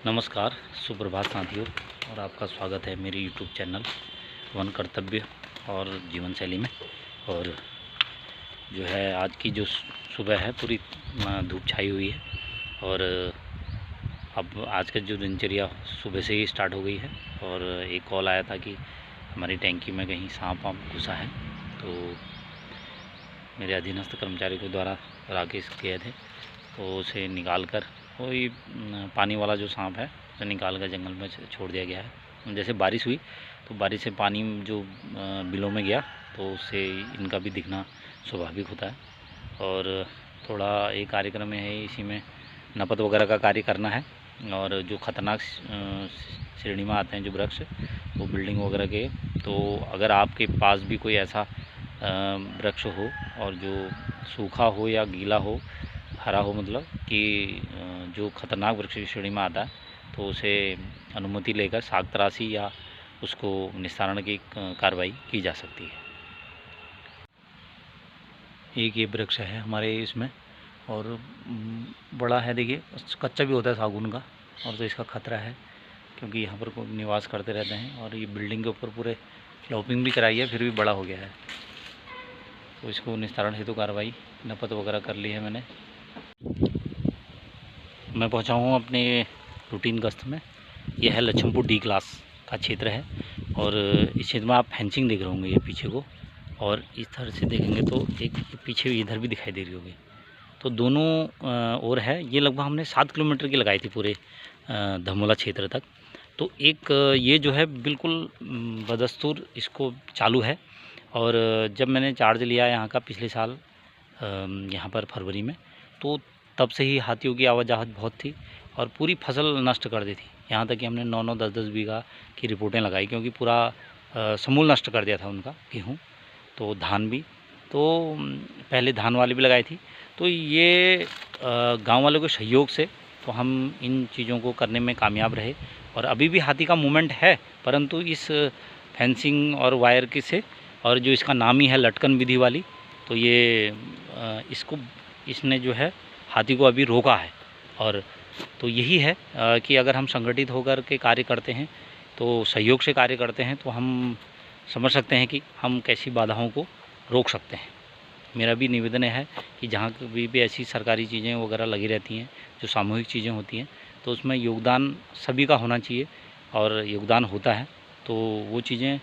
नमस्कार, सुप्रभात साथियों। और आपका स्वागत है मेरे यूट्यूब चैनल वन कर्तव्य और जीवन शैली में। और जो है आज की जो सुबह है पूरी धूप छाई हुई है। और अब आज का जो दिनचर्या सुबह से ही स्टार्ट हो गई है। और एक कॉल आया था कि हमारी टैंकी में कहीं सांप वाप घुसा है, तो मेरे अधीनस्थ कर्मचारी के द्वारा राकेश गए थे, तो उसे निकाल कर वही पानी वाला जो सांप है उसे निकाल कर जंगल में छोड़ दिया गया है। जैसे बारिश हुई तो बारिश से पानी जो बिलों में गया तो उससे इनका भी दिखना स्वाभाविक होता है। और थोड़ा एक कार्यक्रम है, इसी में नपत वगैरह का कार्य करना है। और जो ख़तरनाक श्रेणी में आते हैं जो वृक्ष, वो बिल्डिंग वगैरह के, तो अगर आपके पास भी कोई ऐसा वृक्ष हो और जो सूखा हो या गीला हो, हरा हो, मतलब कि जो खतरनाक वृक्ष की श्रेणी में आता है, तो उसे अनुमति लेकर साग तराशी या उसको निस्तारण की कार्रवाई की जा सकती है। एक ये वृक्ष है हमारे इसमें, और बड़ा है, देखिए कच्चा भी होता है सागुन का। और तो इसका खतरा है क्योंकि यहाँ पर निवास करते रहते हैं, और ये बिल्डिंग के ऊपर पूरे क्लॉपिंग भी कराई है, फिर भी बड़ा हो गया है। तो इसको निस्तारण हेतु कार्रवाई नपत वगैरह कर ली है मैंने। मैं पहुंचा हूँ अपने रूटीन गश्त में। यह है लक्ष्मपुर डी क्लास का क्षेत्र है, और इस क्षेत्र में आप फेंसिंग देख रहे होंगे ये पीछे को, और इस तरह से देखेंगे तो एक पीछे इधर भी दिखाई दे रही होगी। तो दोनों ओर है। ये लगभग हमने 7 किलोमीटर की लगाई थी पूरे धमोला क्षेत्र तक। तो एक ये जो है बिल्कुल बदस्तूर इसको चालू है। और जब मैंने चार्ज लिया यहाँ का पिछले साल यहाँ पर फरवरी में, तो तब से ही हाथियों की आवाजाही बहुत थी और पूरी फसल नष्ट कर दी थी। यहाँ तक कि हमने 9-9, 10-10 बीघा की रिपोर्टें लगाई, क्योंकि पूरा समूल नष्ट कर दिया था उनका गेहूँ, तो धान भी। तो पहले धान वाली भी लगाई थी। तो ये गांव वालों के सहयोग से तो हम इन चीज़ों को करने में कामयाब रहे। और अभी भी हाथी का मूवमेंट है, परंतु इस फेंसिंग और वायर के से, और जो इसका नाम ही है लटकन विधि वाली, तो ये इसने जो है हाथी को अभी रोका है। और तो यही है कि अगर हम संगठित होकर के कार्य करते हैं, तो सहयोग से कार्य करते हैं, तो हम समझ सकते हैं कि हम कैसी बाधाओं को रोक सकते हैं। मेरा भी निवेदन है कि जहाँ भी ऐसी सरकारी चीज़ें वगैरह लगी रहती हैं, जो सामूहिक चीज़ें होती हैं, तो उसमें योगदान सभी का होना चाहिए। और योगदान होता है तो वो चीज़ें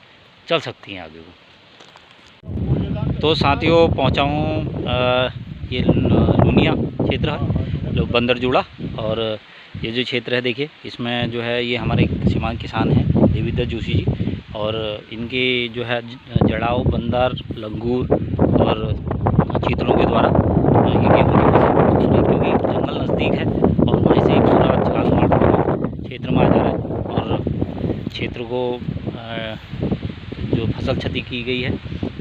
चल सकती हैं आगे को। तो साथियों, पहुँचा हूँ ये लुनिया क्षेत्र है, बंदरजोड़ा। और ये जो क्षेत्र है देखिए, इसमें जो है ये हमारे सीमांत किसान हैं देवीदत्त जोशी जी, और इनके जो है जड़ाव, बंदर, लंगूर और चीतलों के द्वारा ये गेहूँ की फसल, क्योंकि जंगल नज़दीक है और वहीं से पूरा छलांग मारते क्षेत्र में आ जा रहा है, और क्षेत्र को जो फसल क्षति की गई है।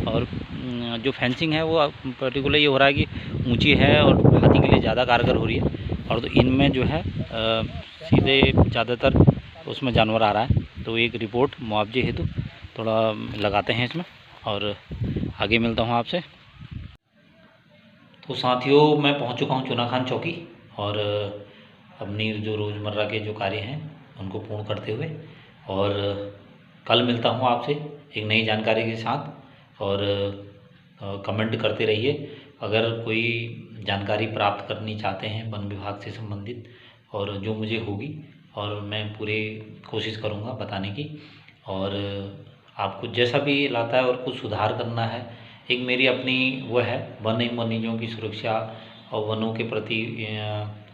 और जो फेंसिंग है वो पर्टिकुलर ये हो रहा है कि ऊंची है और हाथी के लिए ज़्यादा कारगर हो रही है। और तो इनमें जो है सीधे ज़्यादातर उसमें जानवर आ रहा है, तो एक रिपोर्ट मुआवजे हेतु थोड़ा लगाते हैं इसमें, और आगे मिलता हूँ आपसे। तो साथियों, मैं पहुँच चुका हूँ चुनाखान चौकी, और अपनी जो रोज़मर्रा के जो कार्य हैं उनको पूर्ण करते हुए, और कल मिलता हूँ आपसे एक नई जानकारी के साथ। और कमेंट करते रहिए अगर कोई जानकारी प्राप्त करनी चाहते हैं वन विभाग से संबंधित, और जो मुझे होगी, और मैं पूरी कोशिश करूंगा बताने की। और आपको जैसा भी लगता है और कुछ सुधार करना है, एक मेरी अपनी वो है वन एवं वन्यजीवों की सुरक्षा और वनों के प्रति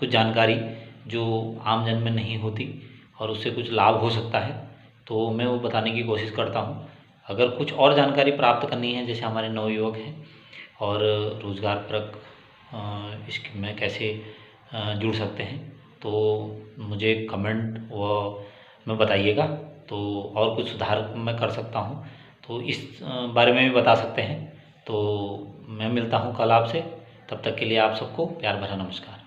कुछ जानकारी जो आम जन में नहीं होती और उससे कुछ लाभ हो सकता है, तो मैं वो बताने की कोशिश करता हूँ। अगर कुछ और जानकारी प्राप्त करनी है, जैसे हमारे नवयुवक हैं और रोज़गारपरक इसमें कैसे जुड़ सकते हैं, तो मुझे कमेंट में बताइएगा, तो और कुछ सुधार मैं कर सकता हूँ तो इस बारे में भी बता सकते हैं। तो मैं मिलता हूँ कल आपसे, तब तक के लिए आप सबको प्यार भरा नमस्कार।